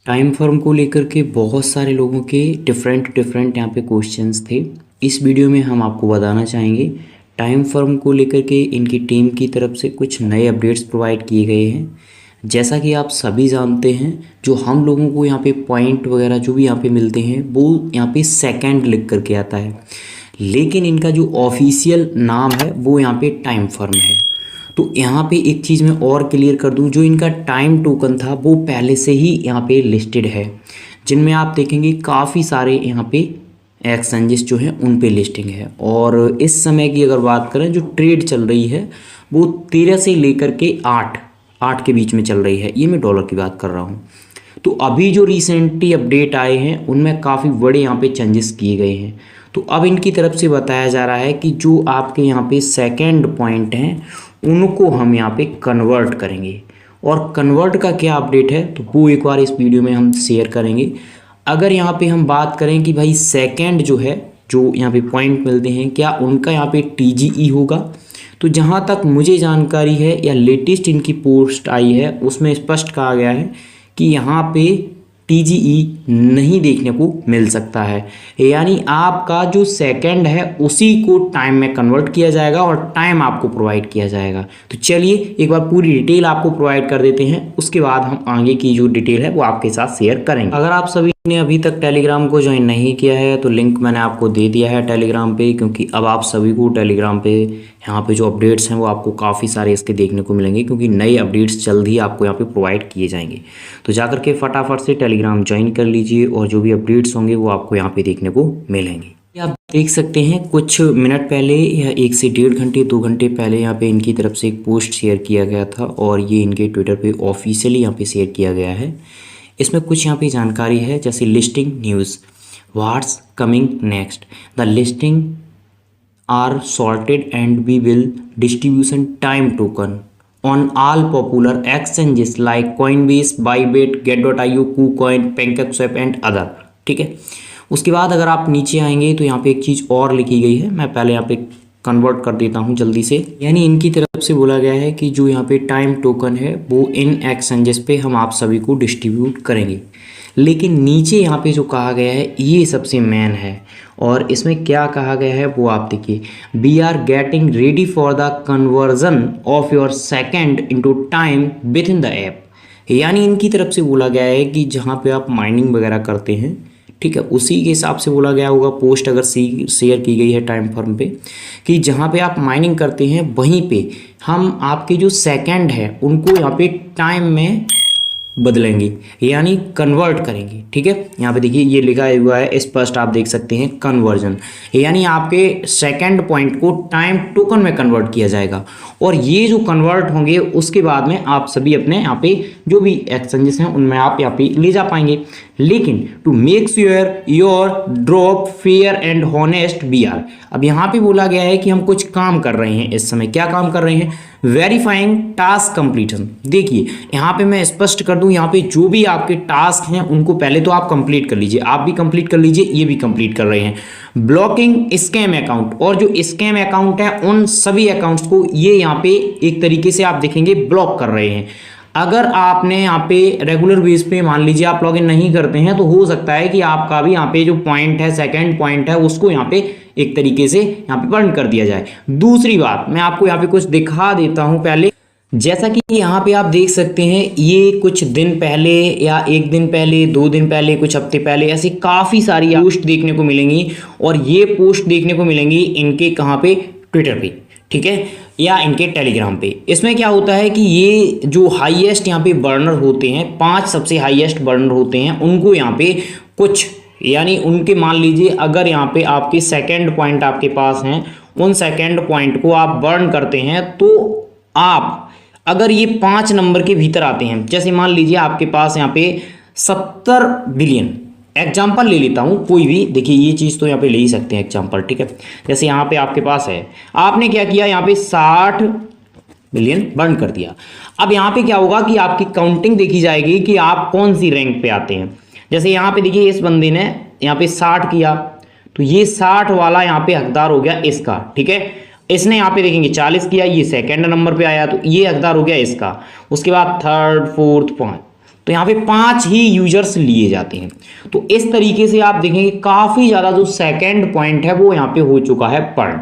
Time firm को लेकर के बहुत सारे लोगों के डिफरेंट यहाँ पे क्वेश्चंस थे। इस वीडियो में हम आपको बताना चाहेंगे टाइम फर्म को लेकर के इनकी टीम की तरफ से कुछ नए अपडेट्स प्रोवाइड किए गए हैं। जैसा कि आप सभी जानते हैं, जो हम लोगों को यहाँ पे पॉइंट वगैरह जो भी यहाँ पे मिलते हैं वो यहाँ पे सेकंड लिख करके आता है, लेकिन इनका जो ऑफिशियल नाम है वो यहाँ पे टाइम फर्म है। तो यहाँ पे एक चीज़ मैं और क्लियर कर दूँ, जो इनका टाइम टोकन था वो पहले से ही यहाँ पे लिस्टेड है, जिनमें आप देखेंगे काफ़ी सारे यहाँ पे एक्सचेंजेस जो हैं उन पे लिस्टिंग है। और इस समय की अगर बात करें, जो ट्रेड चल रही है वो 13 से लेकर के 8 के बीच में चल रही है। ये मैं डॉलर की बात कर रहा हूँ। तो अभी जो रिसेंटली अपडेट आए हैं उनमें काफ़ी बड़े यहाँ पे चेंजेस किए गए हैं। तो अब इनकी तरफ से बताया जा रहा है कि जो आपके यहाँ पे सेकंड पॉइंट हैं उनको हम यहाँ पे कन्वर्ट करेंगे। और कन्वर्ट का क्या अपडेट है तो वो एक बार इस वीडियो में हम शेयर करेंगे। अगर यहाँ पे हम बात करें कि भाई सेकंड जो है, जो यहाँ पे पॉइंट मिलते हैं, क्या उनका यहाँ पे TGE होगा, तो जहाँ तक मुझे जानकारी है या लेटेस्ट इनकी पोस्ट आई है उसमें स्पष्ट कहा गया है कि यहाँ पे TGE नहीं देखने को मिल सकता है। यानी आपका जो सेकंड है उसी को टाइम में कन्वर्ट किया जाएगा और टाइम आपको प्रोवाइड किया जाएगा। तो चलिए एक बार पूरी डिटेल आपको प्रोवाइड कर देते हैं, उसके बाद हम आगे की जो डिटेल है वो आपके साथ शेयर करेंगे। अगर आप सभी ने अभी तक टेलीग्राम को ज्वाइन नहीं किया है तो लिंक मैंने आपको दे दिया है टेलीग्राम पे, क्योंकि अब आप सभी को टेलीग्राम पे यहाँ पे जो अपडेट्स हैं वो आपको काफ़ी सारे इसके देखने को मिलेंगे, क्योंकि नए अपडेट्स जल्द ही आपको यहाँ पे प्रोवाइड किए जाएंगे। तो जाकर के फटाफट से टेलीग्राम ज्वाइन कर लीजिए और जो भी अपडेट्स होंगे वो आपको यहाँ पे देखने को मिलेंगे। आप देख सकते हैं कुछ मिनट पहले या 1 से 1.5 घंटे 2 घंटे पहले यहाँ पे इनकी तरफ से एक पोस्ट शेयर किया गया था और ये इनके ट्विटर पे ऑफिशियली यहाँ पे शेयर किया गया है। इसमें कुछ यहाँ पे जानकारी है, जैसे listing news, what's coming next, the listing are sorted and we will distribution time token on all popular exchanges like Coinbase, Bybit, गेट.io, KuCoin, पैनकेकस्वैप एंड अदर। ठीक है। उसके बाद अगर आप नीचे आएंगे तो यहाँ पे एक चीज़ और लिखी गई है, मैं पहले यहाँ पे कन्वर्ट कर देता हूँ जल्दी से। यानी इनकी तरफ से बोला गया है कि जो यहाँ पे टाइम टोकन है वो इन एक्सचेंजेस पे हम आप सभी को डिस्ट्रीब्यूट करेंगे। लेकिन नीचे यहाँ पे जो कहा गया है ये सबसे मेन है, और इसमें क्या कहा गया है वो आप देखिए। We are getting ready for the conversion of your second into time with in the app. यानी इनकी तरफ से बोला गया है कि जहाँ पे आप माइनिंग वगैरह करते हैं, ठीक है, उसी के हिसाब से बोला गया होगा, पोस्ट अगर शेयर की गई है टाइम फर्म पे, कि जहाँ पे आप माइनिंग करते हैं वहीं पे हम आपके जो सेकंड है उनको यहाँ पे टाइम में बदलेंगे, यानी कन्वर्ट करेंगे। ठीक है। यहाँ पे देखिए ये लिखा हुआ है स्पष्ट, आप देख सकते हैं कन्वर्जन, यानी आपके सेकंड पॉइंट को टाइम टोकन में कन्वर्ट किया जाएगा। और ये जो कन्वर्ट होंगे उसके बाद में आप सभी अपने यहाँ पे जो भी एक्सचेंजेस हैं उनमें आप यहाँ पे ले जा पाएंगे। लेकिन to make sure your drop fair and honest BR, अब यहाँ पे बोला गया है कि हम कुछ काम कर रहे हैं। इस समय क्या काम कर रहे हैं? Verifying task completion. देखिए यहाँ पे मैं स्पष्ट कर दूं, यहाँ पे जो भी आपके टास्क हैं उनको पहले तो आप कंप्लीट कर लीजिए, आप भी कंप्लीट कर लीजिए, ये भी कंप्लीट कर रहे हैं। ब्लॉकिंग स्कैम अकाउंट, और जो स्कैम अकाउंट है उन सभी अकाउंट्स को ये यहाँ पे एक तरीके से आप देखेंगे ब्लॉक कर रहे हैं। अगर आपने यहाँ पे रेगुलर बेस पे मान लीजिए आप लॉगिन नहीं करते हैं तो हो सकता है कि आपका भी यहाँ पे जो पॉइंट है, सेकंड पॉइंट है, उसको यहाँ पे एक तरीके से यहाँ पे बंद कर दिया जाए। दूसरी बात मैं आपको यहाँ पे कुछ दिखा देता हूँ पहले, जैसा कि यहाँ पे आप देख सकते हैं ये कुछ दिन पहले या 1 दिन पहले, 2 दिन पहले, कुछ हफ्ते पहले ऐसी काफ़ी सारी पोस्ट देखने को मिलेंगी। और ये पोस्ट देखने को मिलेंगी इनके कहाँ पे? ट्विटर पे, ठीक है, या इनके टेलीग्राम पे। इसमें क्या होता है कि ये जो हाईएस्ट यहाँ पे बर्नर होते हैं, 5 सबसे हाईएस्ट बर्नर होते हैं, उनको यहाँ पे कुछ, यानी उनके मान लीजिए अगर यहाँ पे आपके सेकंड पॉइंट आपके पास हैं, उन सेकंड पॉइंट को आप बर्न करते हैं तो आप अगर ये 5 नंबर के भीतर आते हैं, जैसे मान लीजिए आपके पास यहाँ पे 70 बिलियन, एग्जाम्पल ले लेता हूँ कोई भी, देखिए ये चीज़ तो यहाँ पे ले ही सकते हैं एग्जाम्पल, ठीक है। जैसे यहाँ पे आपके पास है, आपने क्या किया, यहाँ पे 60 बिलियन बर्न कर दिया। अब यहाँ पे क्या होगा कि आपकी काउंटिंग देखी जाएगी कि आप कौन सी रैंक पे आते हैं। जैसे यहाँ पे देखिए इस बंदे ने यहाँ पे 60 किया, तो ये 60 वाला यहाँ पे हकदार हो गया इसका, ठीक है। इसने यहाँ पे देखेंगे 40 किया, ये सेकंड नंबर पे आया, तो ये हकदार हो गया इसका। उसके बाद थर्ड, फोर्थ, तो यहाँ पे 5 ही यूजर्स लिए जाते हैं। तो इस तरीके से आप देखेंगे काफ़ी ज़्यादा जो सेकंड पॉइंट है वो यहाँ पे हो चुका है पर्ण।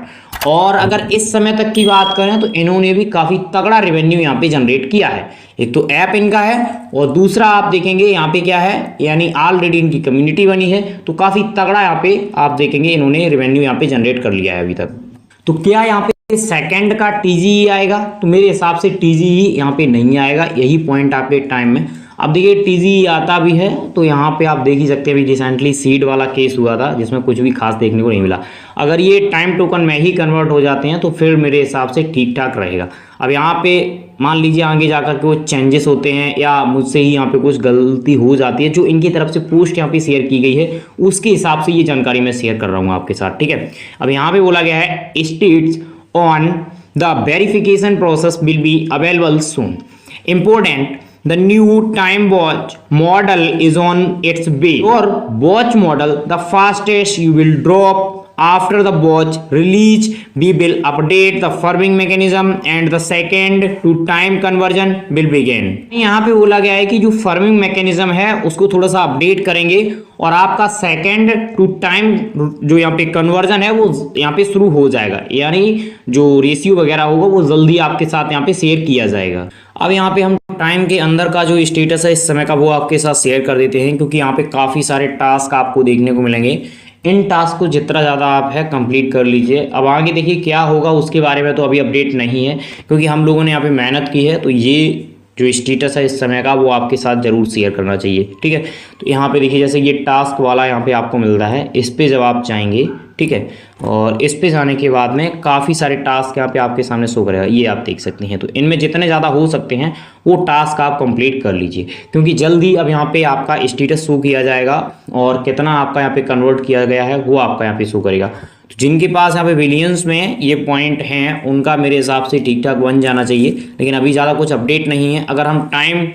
और अगर इस समय तक की बात करें तो इन्होंने भी काफ़ी तगड़ा रेवेन्यू यहाँ पे जनरेट किया है। एक तो ऐप इनका है और दूसरा आप देखेंगे यहाँ पे क्या है, यानी ऑलरेडी इनकी कम्युनिटी बनी है, तो काफ़ी तगड़ा यहाँ पे आप देखेंगे इन्होंने रेवेन्यू यहाँ पे जनरेट कर लिया है अभी तक। तो क्या यहाँ पे सेकंड का टीजीई आएगा? तो मेरे हिसाब से टीजीई यहाँ पे नहीं आएगा, यही पॉइंट आपके टाइम में। अब देखिए टीजीई आता भी है तो यहाँ पे आप देख ही सकते हैं, अभी रिसेंटली सीड वाला केस हुआ था जिसमें कुछ भी खास देखने को नहीं मिला। अगर ये टाइम टोकन में ही कन्वर्ट हो जाते हैं तो फिर मेरे हिसाब से ठीक ठाक रहेगा। अब यहाँ पे मान लीजिए आगे जाकर के वो चेंजेस होते हैं या मुझसे ही यहाँ पे कुछ गलती हो जाती है, जो इनकी तरफ से पोस्ट यहाँ पे शेयर की गई है उसके हिसाब से ये जानकारी मैं शेयर कर रहा हूँ आपके साथ, ठीक है। अब यहाँ पे बोला गया है states on the verification process will be available soon. Important, the new time watch model is on its way. Your watch model, the fastest you will drop after the watch release. We will update the firming mechanism and the second to time conversion will begin. यहाँ पे बोला गया है कि जो forming mechanism है उसको थोड़ा सा अपडेट करेंगे और आपका सेकेंड टू टाइम जो यहाँ पे कन्वर्जन है वो यहाँ पे शुरू हो जाएगा, यानी जो रेशियो वगैरह होगा वो जल्दी आपके साथ यहाँ पे शेयर किया जाएगा। अब यहाँ पे हम टाइम के अंदर का जो स्टेटस है इस समय का वो आपके साथ शेयर कर देते हैं, क्योंकि यहाँ पे काफ़ी सारे टास्क आपको देखने को मिलेंगे। इन टास्क को जितना ज़्यादा आप है कंप्लीट कर लीजिए। अब आगे देखिए क्या होगा उसके बारे में तो अभी अपडेट नहीं है, क्योंकि हम लोगों ने यहाँ पे मेहनत की है, तो ये जो स्टेटस है इस समय का वो आपके साथ ज़रूर शेयर करना चाहिए, ठीक है। तो यहाँ पे देखिए जैसे ये टास्क वाला यहाँ पे आपको मिल रहा है, इस पे जब आप चाहेंगे, ठीक है, और इस पे जाने के बाद में काफ़ी सारे टास्क यहाँ पे आपके सामने शो करेगा, ये आप देख सकते हैं। तो इनमें जितने ज़्यादा हो सकते हैं वो टास्क आप कंप्लीट कर लीजिए, क्योंकि जल्दी अब यहाँ पे आपका स्टेटस शो किया जाएगा और कितना आपका यहाँ पे कन्वर्ट किया गया है वो आपका यहाँ पे शो करेगा। तो जिनके पास यहाँ पे बिलियंस में ये पॉइंट हैं उनका मेरे हिसाब से ठीक ठाक बन जाना चाहिए, लेकिन अभी ज़्यादा कुछ अपडेट नहीं है। अगर हम टाइम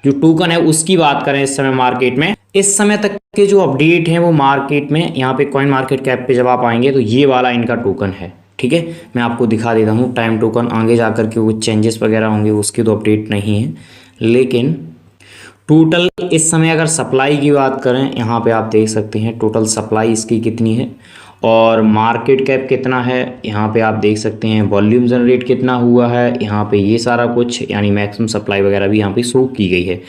जो टोकन है उसकी बात करें इस समय मार्केट में, इस समय तक के जो अपडेट हैं वो मार्केट में यहाँ पे कॉइन मार्केट कैप पे जब आप आएंगे तो ये वाला इनका टोकन है, ठीक है। मैं आपको दिखा देता हूँ टाइम टोकन, आगे जाकर के वो चेंजेस वगैरह होंगे उसकी तो अपडेट नहीं है, लेकिन टोटल इस समय अगर सप्लाई की बात करें यहाँ पे आप देख सकते हैं टोटल सप्लाई इसकी कितनी है और मार्केट कैप कितना है यहाँ पे आप देख सकते हैं, वॉल्यूम जनरेट कितना हुआ है यहाँ पे, ये सारा कुछ यानी मैक्सिमम सप्लाई वगैरह भी यहाँ पे शो की गई है।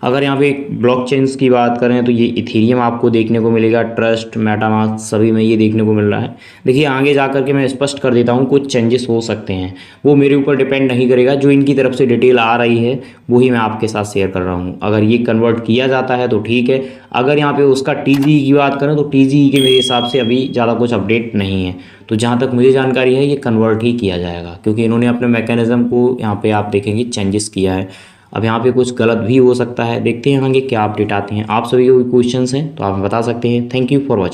अगर यहाँ पे ब्लॉकचेन्स की बात करें तो ये इथेरियम आपको देखने को मिलेगा, ट्रस्ट, मेटामास्क सभी में ये देखने को मिल रहा है। देखिए आगे जाकर के मैं स्पष्ट कर देता हूँ, कुछ चेंजेस हो सकते हैं, वो मेरे ऊपर डिपेंड नहीं करेगा, जो इनकी तरफ से डिटेल आ रही है वही मैं आपके साथ शेयर कर रहा हूँ। अगर ये कन्वर्ट किया जाता है तो ठीक है, अगर यहाँ पे उसका टीजीई की बात करें तो टीजीई के मेरे हिसाब से अभी ज़्यादा कुछ अपडेट नहीं है। तो जहाँ तक मुझे जानकारी है ये कन्वर्ट ही किया जाएगा, क्योंकि इन्होंने अपने मैकेनिज्म को यहाँ पे आप देखेंगे चेंजेस किया है। अब यहाँ पे कुछ गलत भी हो सकता है, देखते हैं आगे क्या अपडेट आते हैं। आप सभी को क्वेश्चंस हैं तो आप बता सकते हैं। Thank you for watching.